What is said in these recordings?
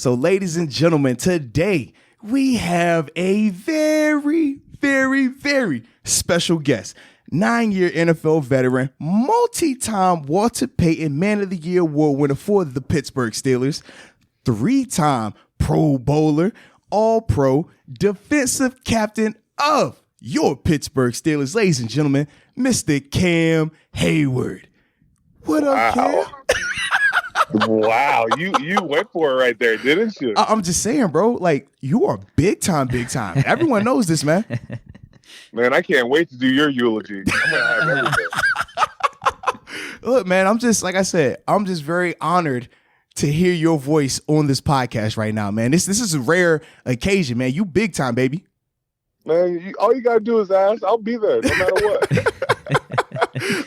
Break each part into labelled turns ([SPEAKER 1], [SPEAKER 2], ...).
[SPEAKER 1] So, ladies and gentlemen, today we have a very, very, very special guest. 9-year NFL veteran, multi-time Walter Payton Man of the Year award winner for the Pittsburgh Steelers, 3-time Pro Bowler, All-Pro, defensive captain of your Pittsburgh Steelers. Ladies and gentlemen, Mr. Cam Heyward. What up, Cam?
[SPEAKER 2] Wow, you went for it right there, didn't you?
[SPEAKER 1] I'm just saying, bro, like, you are big time. Everyone knows this, man.
[SPEAKER 2] Man, I can't wait to do your eulogy. I'm gonna have everything.
[SPEAKER 1] Look, man, I'm just very honored to hear your voice on this podcast right now, man. This is a rare occasion, man. You big time, baby.
[SPEAKER 2] Man, all you gotta do is ask. I'll be there, no matter what.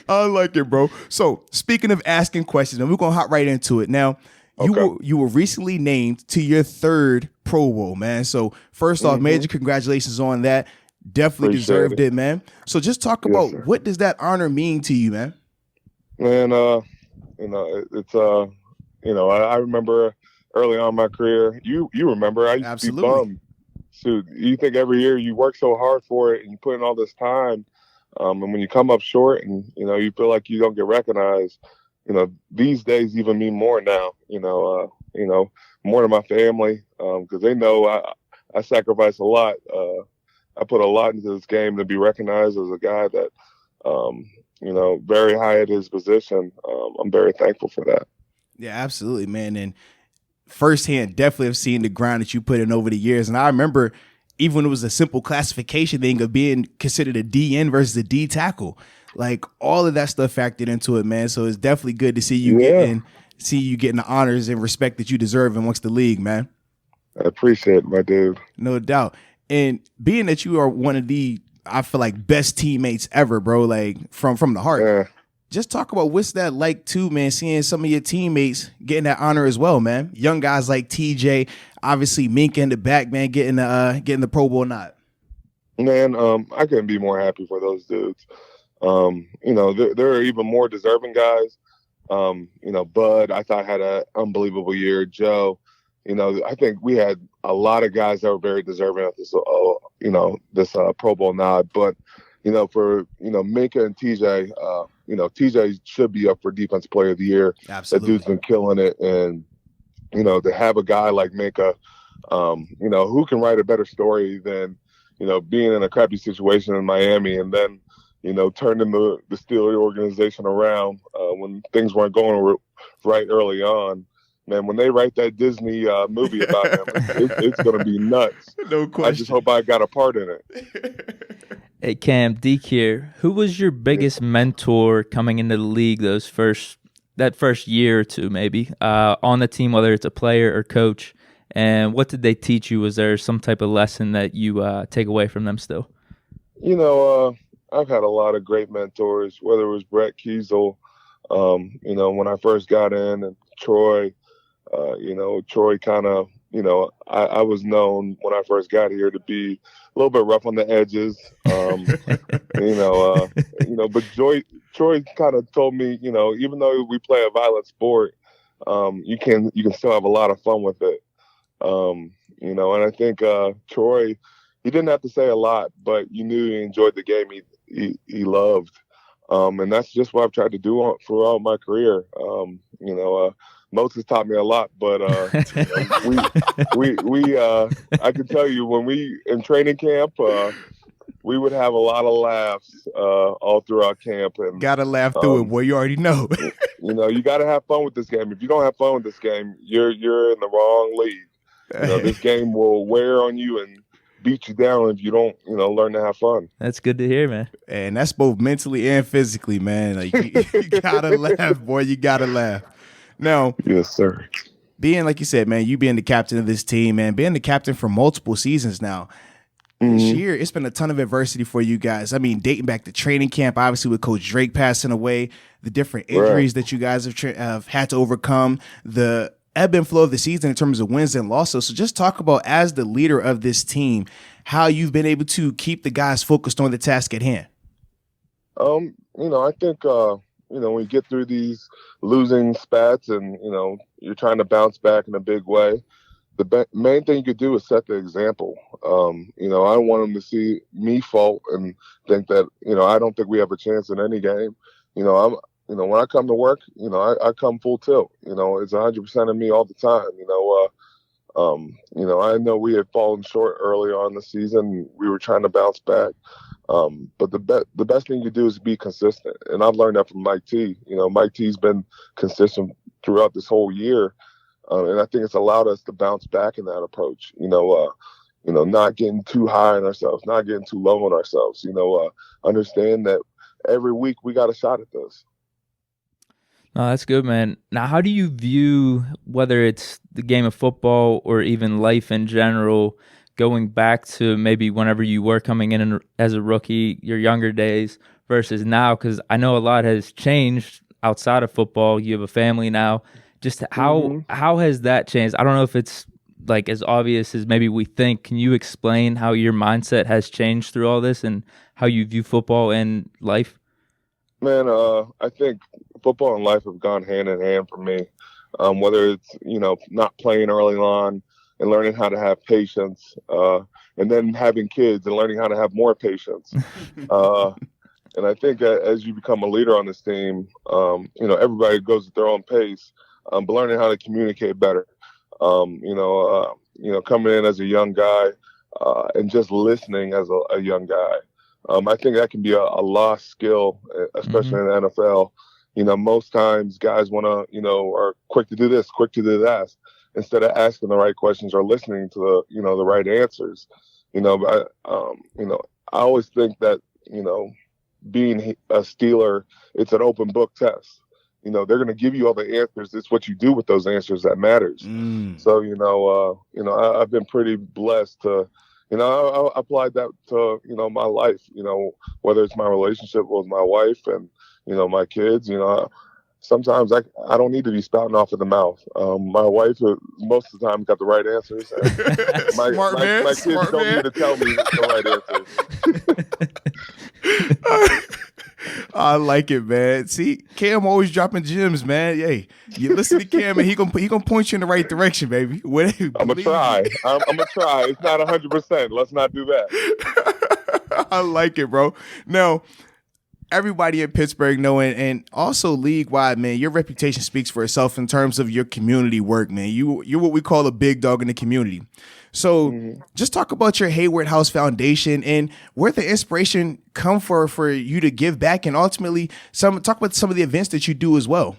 [SPEAKER 1] I like it, bro. So, speaking of asking questions, and we're gonna hop right into it now. You were recently named to your 3rd Pro Bowl, man. So, first off, major congratulations on that. Definitely deserved it, man. So, just talk about what does that honor mean to you, man?
[SPEAKER 2] Man, it's I remember early on in my career. You remember I used to be bummed. So you think every year you work so hard for it and you put in all this time, and when you come up short and you feel like you don't get recognized, these days even mean more now. More to my family because they know I sacrifice a lot. I put a lot into this game to be recognized as a guy that, very high at his position. I'm very thankful for that.
[SPEAKER 1] Yeah, absolutely, man. And firsthand, definitely have seen the grind that you put in over the years. And I remember even when it was a simple classification thing of being considered a DN versus a D tackle, like all of that stuff factored into it, man. So it's definitely good to see you getting the honors and respect that you deserve amongst the league, man.
[SPEAKER 2] I appreciate it, my dude.
[SPEAKER 1] No doubt. And being that you are one of the, I feel like, best teammates ever, bro, like from the heart.
[SPEAKER 2] Yeah.
[SPEAKER 1] Just talk about what's that like too, man, seeing some of your teammates getting that honor as well, man. Young guys like TJ, obviously Minka in the back, man, getting the Pro Bowl nod.
[SPEAKER 2] Man, I couldn't be more happy for those dudes. There are even more deserving guys. Bud, I thought had an unbelievable year. Joe, I think we had a lot of guys that were very deserving of this, Pro Bowl nod. But, for, Minka and TJ, TJ should be up for Defensive Player of the Year.
[SPEAKER 1] Absolutely.
[SPEAKER 2] That dude's been killing it. And, to have a guy like Minka, who can write a better story than, being in a crappy situation in Miami and then, turning the Steelers organization around when things weren't going right early on. Man, when they write that Disney movie about him, it's going to be nuts.
[SPEAKER 1] No question.
[SPEAKER 2] I just hope I got a part in it.
[SPEAKER 3] Hey, Cam, Deke here. Who was your biggest mentor coming into the league that first year or two, maybe, on the team, whether it's a player or coach? And what did they teach you? Was there some type of lesson that you take away from them still?
[SPEAKER 2] I've had a lot of great mentors, whether it was Brett Kiesel, when I first got in, and Troy. Troy kind of, I was known when I first got here to be a little bit rough on the edges, but Troy kind of told me, even though we play a violent sport, you can still have a lot of fun with it. And I think Troy, he didn't have to say a lot, but you knew he enjoyed the game he loved. And that's just what I've tried to do throughout my career. Moats has taught me a lot, but I can tell you when we in training camp, we would have a lot of laughs all throughout camp. And
[SPEAKER 1] gotta laugh through it, boy. You already know.
[SPEAKER 2] You got to have fun with this game. If you don't have fun with this game, you're in the wrong league. This game will wear on you and beat you down if you don't, learn to have fun.
[SPEAKER 3] That's good to hear, man.
[SPEAKER 1] And that's both mentally and physically, man. Like you gotta laugh, boy. You gotta laugh. Now,
[SPEAKER 2] yes, sir.
[SPEAKER 1] Being, like you said, man, you being the captain of this team, man, being the captain for multiple seasons now. This year, it's been a ton of adversity for you guys. I mean, dating back to training camp, obviously with Coach Drake passing away, the different injuries that you guys have had to overcome, the ebb and flow of the season in terms of wins and losses. So just talk about, as the leader of this team, how you've been able to keep the guys focused on the task at hand.
[SPEAKER 2] I think, when you get through these losing spats and, you're trying to bounce back in a big way, the main thing you could do is set the example. I don't want them to see me fault and think that, I don't think we have a chance in any game. I'm, when I come to work, I come full tilt. It's 100% of me all the time. I know we had fallen short early on in the season. We were trying to bounce back. But the best thing you do is be consistent. And I've learned that from Mike T. Mike T's been consistent throughout this whole year. And I think it's allowed us to bounce back in that approach, not getting too high on ourselves, not getting too low on ourselves, understand that every week we got a shot at this.
[SPEAKER 3] No, that's good, man. Now, how do you view, whether it's the game of football or even life in general, going back to maybe whenever you were coming in as a rookie, your younger days versus now? Because I know a lot has changed outside of football. You have a family now. Just how has that changed? I don't know if it's like as obvious as maybe we think. Can you explain how your mindset has changed through all this and how you view football and life?
[SPEAKER 2] Man, I think football and life have gone hand in hand for me. Whether it's, not playing early on and learning how to have patience, and then having kids and learning how to have more patience. And I think as you become a leader on this team, everybody goes at their own pace. But learning how to communicate better, coming in as a young guy and just listening as a young guy. I think that can be a lost skill, especially in the NFL. Most times guys want to, are quick to do this, quick to do that, instead of asking the right questions or listening to the right answers. I always think that, being a Steeler, it's an open book test. They're going to give you all the answers. It's what you do with those answers that matters. So, I've been pretty blessed to, I applied that to, my life, whether it's my relationship with my wife and, my kids, sometimes I don't need to be spouting off of the mouth. My wife, most of the time, got the right answers. My kids don't need to tell me the right answers.
[SPEAKER 1] I like it, man. See, Cam always dropping gems, man. Hey, you listen to Cam, and he gonna point you in the right direction, baby.
[SPEAKER 2] I'm gonna try. I'm gonna try. It's not 100%. Let's not do that.
[SPEAKER 1] I like it, bro. Now, everybody in Pittsburgh knowing, and also league-wide, man, your reputation speaks for itself in terms of your community work, man. You're what we call a big dog in the community. So just talk about your Heyward House Foundation and where the inspiration come for you to give back, and ultimately talk about some of the events that you do as well.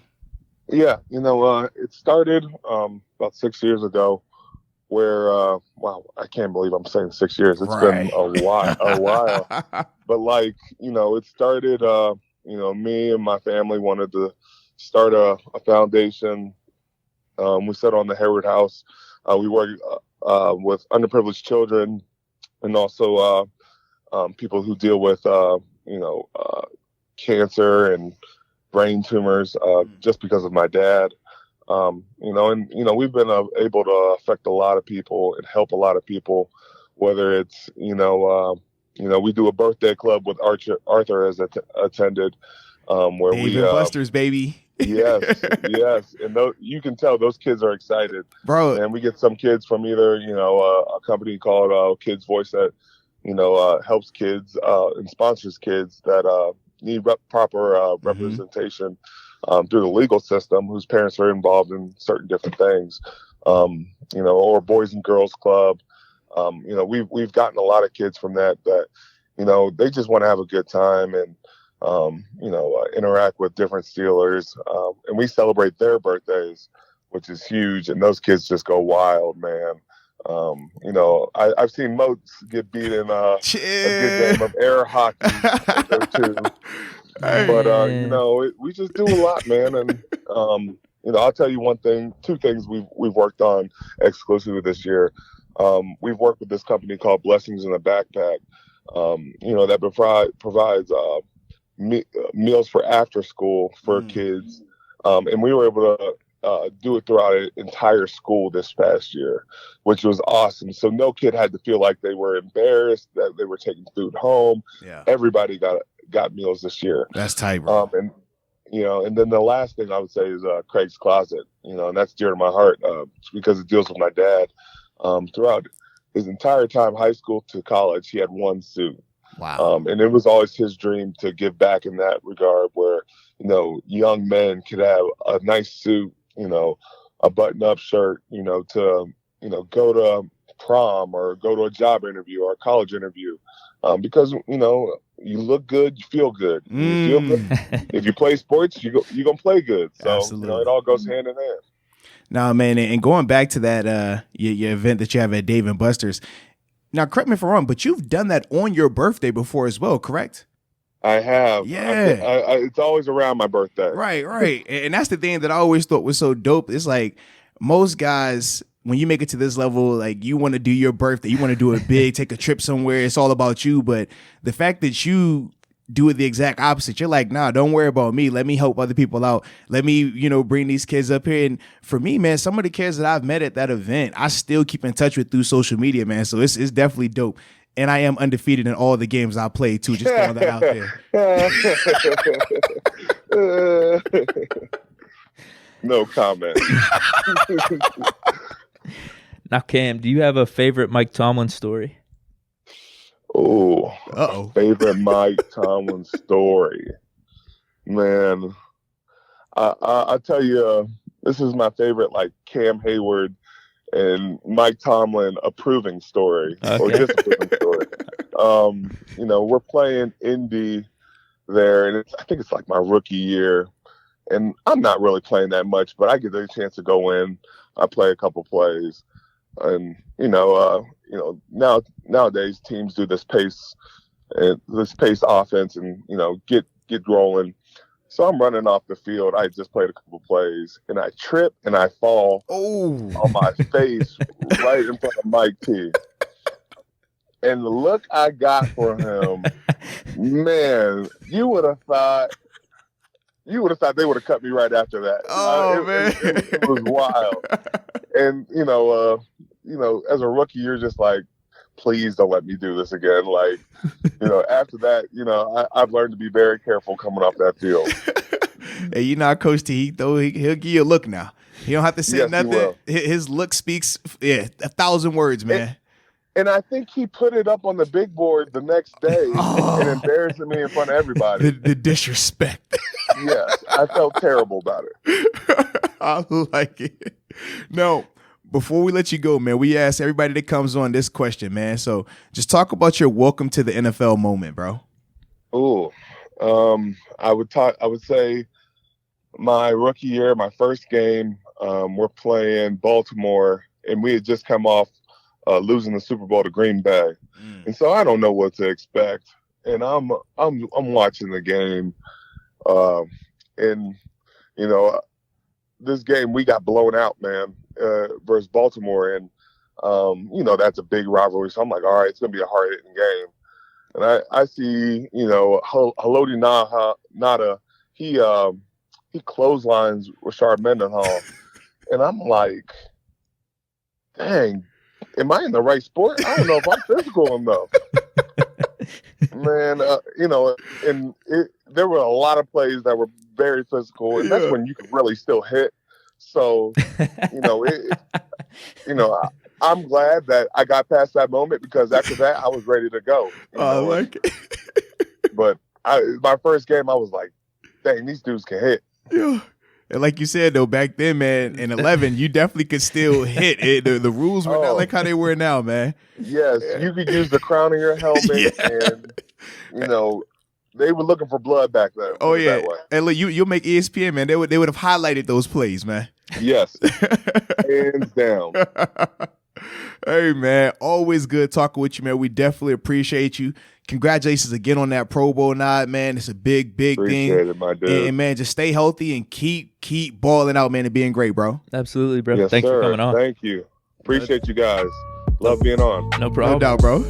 [SPEAKER 2] Yeah, it started about 6 years ago where, wow, I can't believe I'm saying 6 years. It's been a while. But it started, me and my family wanted to start a foundation. We set on the Heyward House. We work with underprivileged children and also people who deal with, cancer and brain tumors just because of my dad. We've been able to affect a lot of people and help a lot of people, whether it's, we do a birthday club with Arthur has attended, where
[SPEAKER 1] Dave and Buster's, baby.
[SPEAKER 2] Yes. And you can tell those kids are excited,
[SPEAKER 1] bro.
[SPEAKER 2] And we get some kids from either, a company called Kids Voice that, helps kids and sponsors kids that need proper representation through the legal system, whose parents are involved in certain different things, or Boys and Girls Club. We've gotten a lot of kids from that, they just want to have a good time and, interact with different Steelers. And we celebrate their birthdays, which is huge. And those kids just go wild, man. I've seen Moats get beat in a good game of air hockey too. But we just do a lot, man. And I'll tell you two things we've worked on exclusively this year. We've worked with this company called Blessings in a Backpack, that provides meals for after school for kids. And we were able to do it throughout an entire school this past year, which was awesome. So no kid had to feel like they were embarrassed that they were taking food home. Yeah. Everybody got meals this year.
[SPEAKER 1] That's tight, bro.
[SPEAKER 2] And then the last thing I would say is Craig's Closet, and that's dear to my heart because it deals with my dad. Throughout his entire time, high school to college, he had one suit.
[SPEAKER 1] Wow.
[SPEAKER 2] And it was always his dream to give back in that regard where, young men could have a nice suit, a button-up shirt, to, go to prom or go to a job interview or a college interview. Because, you look good, you feel good. You feel good. If you play sports, you're going to play good. So,
[SPEAKER 1] Absolutely.
[SPEAKER 2] It all goes hand in hand.
[SPEAKER 1] Now, man, and going back to that your event that you have at Dave & Buster's, now, correct me if I'm wrong, but you've done that on your birthday before as well, correct?
[SPEAKER 2] I have.
[SPEAKER 1] Yeah.
[SPEAKER 2] It's always around my birthday.
[SPEAKER 1] Right. And that's the thing that I always thought was so dope. It's like most guys, when you make it to this level, like you want to do your birthday, you want to do it big, take a trip somewhere. It's all about you. But the fact that you do it the exact opposite, you're like, nah, don't worry about me. Let me help other people out. Let me, bring these kids up here. And for me, man, some of the kids that I've met at that event, I still keep in touch with through social media, man. So it's definitely dope. And I am undefeated in all the games I play too. Just throwing that out
[SPEAKER 2] there. No comment.
[SPEAKER 3] Now, Cam, do you have a favorite Mike Tomlin story?
[SPEAKER 2] Oh, favorite Mike Tomlin story, man. I tell you, this is my favorite, like Cam Heyward and Mike Tomlin approving story or disapproving story. We're playing Indy there, and I think it's like my rookie year, and I'm not really playing that much, but I get a chance to go in. I play a couple plays, and nowadays teams do this pace offense, and get rolling. So I'm running off the field. I just played a couple plays, and I trip and I fall on my face right in front of Mike T. And the look I got for him, man, you would have thought they would have cut me right after that.
[SPEAKER 1] Man,
[SPEAKER 2] it was wild. And as a rookie, you're just like, please don't let me do this again. Like, after that, I've learned to be very careful coming off that field.
[SPEAKER 1] Hey, Coach T, though, he'll give you a look now. He don't have to say nothing. His look speaks 1,000 words, man.
[SPEAKER 2] And I think he put it up on the big board the next day and embarrassing me in front of everybody.
[SPEAKER 1] The disrespect.
[SPEAKER 2] Yes, I felt terrible about it.
[SPEAKER 1] I like it. No. Before we let you go, man, we ask everybody that comes on this question, man. So just talk about your welcome to the NFL moment, bro.
[SPEAKER 2] I would say my rookie year, my first game, we're playing Baltimore, and we had just come off losing the Super Bowl to Green Bay. And so I don't know what to expect. And I'm watching the game. This game we got blown out, man. Versus Baltimore, and that's a big rivalry. So I'm like, all right, it's gonna be a hard hitting game. And I see, Haloti Nada, he clotheslines Rashard Mendenhall, and I'm like, dang, am I in the right sport? I don't know if I'm physical enough. Man, there were a lot of plays that were very physical, and that's when you could really still hit. So, I'm glad that I got past that moment because after that, I was ready to go.
[SPEAKER 1] I like it.
[SPEAKER 2] But my first game, I was like, dang, these dudes can hit.
[SPEAKER 1] Yeah. And like you said, though, back then, man, in 11, you definitely could still hit it. The rules were not like how they were now, man.
[SPEAKER 2] Yes, you could use the crown of your helmet and, they were looking for blood back then.
[SPEAKER 1] Oh yeah, and look, you'll make ESPN, man. They would have highlighted those plays, man.
[SPEAKER 2] Yes, hands down.
[SPEAKER 1] Hey man, always good talking with you, man. We definitely appreciate you. Congratulations again on that Pro Bowl nod, man. It's a big
[SPEAKER 2] appreciate
[SPEAKER 1] thing.
[SPEAKER 2] It, my dude.
[SPEAKER 1] And man, just stay healthy and keep balling out, man, and being great, bro.
[SPEAKER 3] Absolutely, bro.
[SPEAKER 2] Yes,
[SPEAKER 3] Thanks
[SPEAKER 2] sir.
[SPEAKER 3] for coming on.
[SPEAKER 2] Thank you. Appreciate you guys. Love being on.
[SPEAKER 3] No problem.
[SPEAKER 1] No doubt, bro.